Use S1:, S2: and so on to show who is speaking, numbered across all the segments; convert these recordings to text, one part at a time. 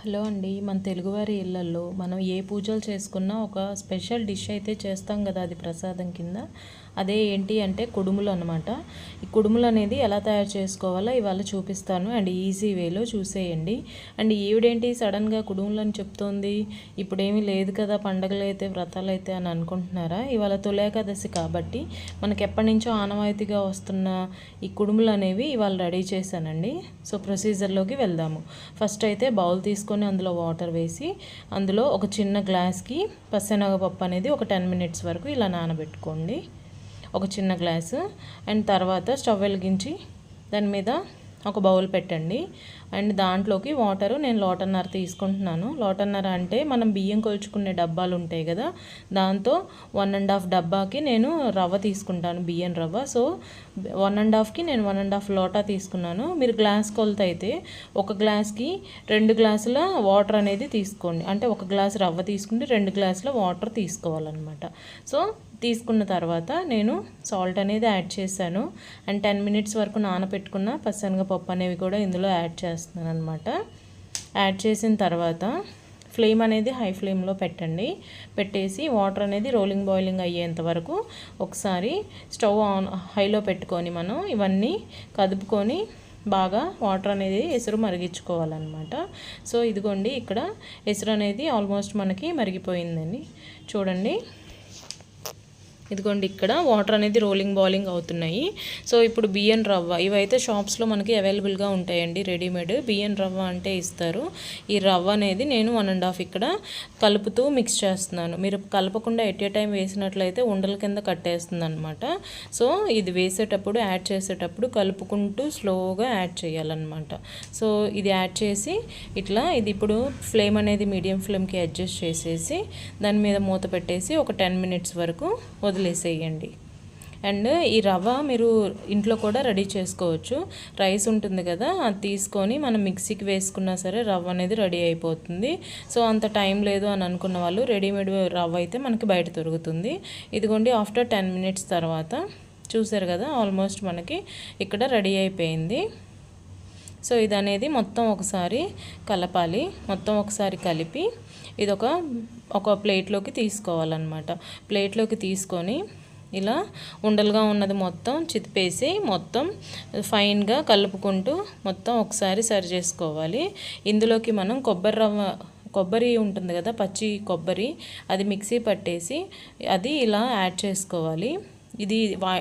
S1: Hello అండి. మన తెలుగువారి ఇళ్ళల్లో మనం ఏ పూజలు చేసుకున్నా ఒక స్పెషల్ డిష్ అయితే చేస్తాం కదా, అది ప్రసాదం కింద. అదే ఏంటి అంటే కుడుములు అనమాట. ఈ కుడుములు అనేది ఎలా తయారు చేసుకోవాలో ఇవాళ చూపిస్తాను, అండ్ ఈజీ వేలో చూసేయండి. అండ్ ఈవిడేంటి సడన్గా కుడుములు అని చెప్తోంది, ఇప్పుడేమీ లేదు కదా పండగలు అయితే వ్రతాలు అయితే అని అనుకుంటున్నారా? ఇవాళ తొలేకాదశి కాబట్టి మనకి ఎప్పటి నుంచో ఆనవాయితీగా వస్తున్న ఈ కుడుములు అనేవి ఇవాళ రెడీ చేశానండి. సో ప్రొసీజర్లోకి వెళ్దాము. ఫస్ట్ అయితే బౌల్ తీసుకొని అందులో వాటర్ వేసి అందులో ఒక చిన్న గ్లాస్కి పచ్చెనగపప్పు అనేది ఒక 10 మినిట్స్ వరకు ఇలా నానబెట్టుకోండి, ఒక చిన్న గ్లాసు. అండ్ తర్వాత స్టవ్ వెలిగించి దాని మీద ఒక బౌల్ పెట్టండి. అండ్ దాంట్లోకి వాటరు నేను లోటన్నర తీసుకుంటున్నాను. లోటన్నర అంటే మనం బియ్యం కొలుచుకునే డబ్బాలు ఉంటాయి కదా, దాంతో 1.5 డబ్బాకి నేను రవ్వ తీసుకుంటాను, బియ్యం రవ్వ. సో 1.5కి నేను 1.5 లోటా తీసుకున్నాను. మీరు గ్లాస్ కొలత అయితే ఒక గ్లాస్కి 2 గ్లాసుల వాటర్ అనేది తీసుకోండి. అంటే ఒక గ్లాస్ రవ్వ తీసుకుంటే 2 గ్లాసుల వాటర్ తీసుకోవాలన్నమాట. సో తీసుకున్న తర్వాత నేను సాల్ట్ అనేది యాడ్ చేశాను. అండ్ 10 మినిట్స్ వరకు నానబెట్టుకున్న పచ్చెనగపప్పు అనేవి కూడా ఇందులో యాడ్ చేస్తున్నాను అనమాట. యాడ్ చేసిన తర్వాత ఫ్లేమ్ అనేది హై ఫ్లేమ్లో పెట్టండి. పెట్టేసి వాటర్ అనేది రోలింగ్ బాయిలింగ్ అయ్యేంత వరకు ఒకసారి స్టవ్ ఆన్ హైలో పెట్టుకొని మనం ఇవన్నీ కదుపుకొని బాగా వాటర్ అనేది ఎసురు మరిగించుకోవాలన్నమాట. సో ఇదిగోండి, ఇక్కడ ఎసురు అనేది ఆల్మోస్ట్ మనకి మరిగిపోయిందండి. చూడండి, ఇదిగోండి ఇక్కడ వాటర్ అనేది రోలింగ్ బాయిలింగ్ అవుతున్నాయి. సో ఇప్పుడు బియ్యం రవ్వ ఇవైతే షాప్స్లో మనకి అవైలబుల్గా ఉంటాయండి, రెడీమేడ్ బియ్యం రవ్వ అంటే ఇస్తారు. ఈ రవ్వ అనేది నేను 1.5 ఇక్కడ కలుపుతూ మిక్స్ చేస్తున్నాను. మీరు కలపకుండా ఎట్ ఏ టైం వేసినట్లయితే ఉండల కింద కట్టేస్తుంది అనమాట. సో ఇది వేసేటప్పుడు యాడ్ చేసేటప్పుడు కలుపుకుంటూ స్లోగా యాడ్ చేయాలన్నమాట. సో ఇది యాడ్ చేసి ఇట్లా ఇది ఇప్పుడు ఫ్లేమ్ అనేది మీడియం ఫ్లేమ్కి అడ్జస్ట్ చేసేసి దాని మీద మూత పెట్టేసి ఒక 10 మినిట్స్ వరకు వదిలేసేయండి. అండ్ ఈ రవ్వ మీరు ఇంట్లో కూడా రెడీ చేసుకోవచ్చు. రైస్ ఉంటుంది కదా, అది తీసుకొని మనం మిక్సీకి వేసుకున్నా సరే రవ్వ అనేది రెడీ అయిపోతుంది. సో అంత టైం లేదు అని అనుకున్న వాళ్ళు రెడీమేడ్ రవ్వ అయితే మనకి బయట దొరుకుతుంది. ఇదిగోండి, ఆఫ్టర్ 10 మినిట్స్ తర్వాత చూసారు కదా, ఆల్మోస్ట్ మనకి ఇక్కడ రెడీ అయిపోయింది. సో ఇది అనేది మొత్తం ఒకసారి కలపాలి. మొత్తం ఒకసారి కలిపి ఇది ఒక ప్లేట్లోకి తీసుకోవాలన్నమాట. ప్లేట్లోకి తీసుకొని ఇలా ఉండలుగా ఉన్నది మొత్తం చితిపేసి మొత్తం ఫైన్గా కలుపుకుంటూ మొత్తం ఒకసారి సరి చేసుకోవాలి. ఇందులోకి మనం కొబ్బరి ఉంటుంది కదా, పచ్చి కొబ్బరి, అది మిక్సీ పట్టేసి అది ఇలా యాడ్ చేసుకోవాలి. ఇది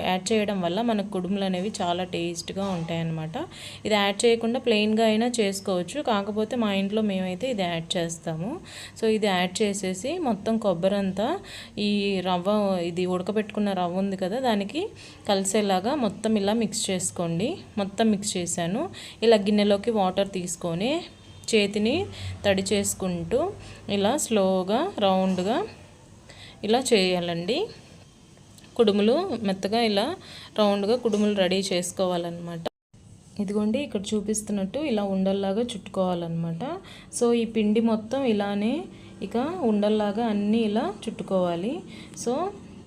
S1: యాడ్ చేయడం వల్ల మనకు కుడుములు అనేవి చాలా టేస్ట్గా ఉంటాయన్నమాట. ఇది యాడ్ చేయకుండా ప్లెయిన్గా అయినా చేసుకోవచ్చు, కాకపోతే మా ఇంట్లో మేమైతే ఇది యాడ్ చేస్తాము. సో ఇది యాడ్ చేసేసి మొత్తం కొబ్బరి అంతా ఈ రవ్వ, ఇది ఉడకబెట్టుకున్న రవ్వ ఉంది కదా, దానికి కలిసేలాగా మొత్తం ఇలా మిక్స్ చేసుకోండి. మొత్తం మిక్స్ చేశాను. ఇలా గిన్నెలోకి వాటర్ తీసుకొని చేతిని తడి చేసుకుంటూ ఇలా స్లోగా రౌండ్గా ఇలా చేయాలండి. కుడుములు మెత్తగా ఇలా రౌండ్గా కుడుములు రెడీ చేసుకోవాలన్నమాట. ఇదిగోండి, ఇక్కడ చూపిస్తున్నట్టు ఇలా ఉండల్లాగా చుట్టుకోవాలన్నమాట. సో ఈ పిండి మొత్తం ఇలానే ఇక ఉండల్లాగా అన్నీ ఇలా చుట్టుకోవాలి. సో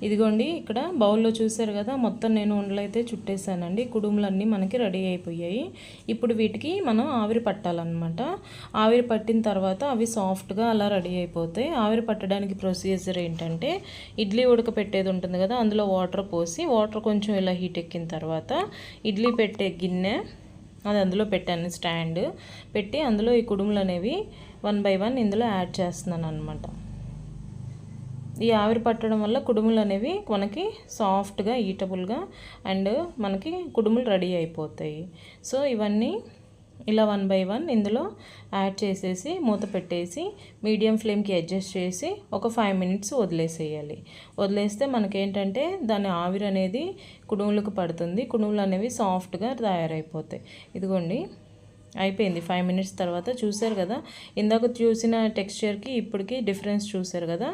S1: ఇదిగోండి, ఇక్కడ బౌల్లో చూసారు కదా, మొత్తం నేను ఉండలైతే చుట్టేసానండి. కుడుములన్నీ మనకి రెడీ అయిపోయాయి. ఇప్పుడు వీటికి మనం ఆవిరి పట్టాలన్నమాట. ఆవిరి పట్టిన తర్వాత అవి సాఫ్ట్గా అలా రెడీ అయిపోతాయి. ఆవిరి పట్టడానికి ప్రొసీజర్ ఏంటంటే, ఇడ్లీ ఉడకపెట్టేది ఉంటుంది కదా, అందులో వాటర్ పోసి వాటర్ కొంచెం ఇలా హీట్ ఎక్కిన తర్వాత ఇడ్లీ పెట్టే గిన్నె అది అందులో పెట్టాను, స్టాండ్ పెట్టి అందులో ఈ కుడుములు అనేవి 1 by 1 ఇందులో యాడ్ చేస్తున్నాను అనమాట. ఈ ఆవిరి పట్టడం వల్ల కుడుములు అనేవి మనకి సాఫ్ట్గా ఈటబుల్గా అండ్ మనకి కుడుములు రెడీ అయిపోతాయి. సో ఇవన్నీ ఇలా 1 by 1 ఇందులో యాడ్ చేసేసి మూత పెట్టేసి మీడియం ఫ్లేమ్కి అడ్జస్ట్ చేసి ఒక 5 మినిట్స్ వదిలేసేయాలి. వదిలేస్తే మనకేంటంటే దాని ఆవిరి అనేది కుడుములకు పడుతుంది, కుడుములు అనేవి సాఫ్ట్గా తయారైపోతాయి. ఇదిగోండి, అయిపోయింది. 5 మినిట్స్ తర్వాత చూసారు కదా, ఇందాక చూసిన టెక్స్చర్కి ఇప్పటికి డిఫరెన్స్ చూసారు కదా,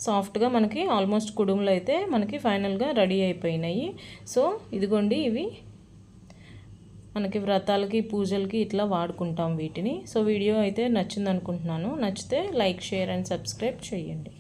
S1: సాఫ్ట్గా మనకి ఆల్మోస్ట్ కుడుములు అయితే మనకి ఫైనల్గా రెడీ అయిపోయినాయి. సో ఇదిగోండి, ఇవి మనకి వ్రతాలకి పూజలకి ఇట్లా వాడుకుంటాం వీటిని. సో వీడియో అయితే నచ్చింది అనుకుంటున్నాను. నచ్చితే లైక్, షేర్ అండ్ సబ్స్క్రైబ్ చేయండి.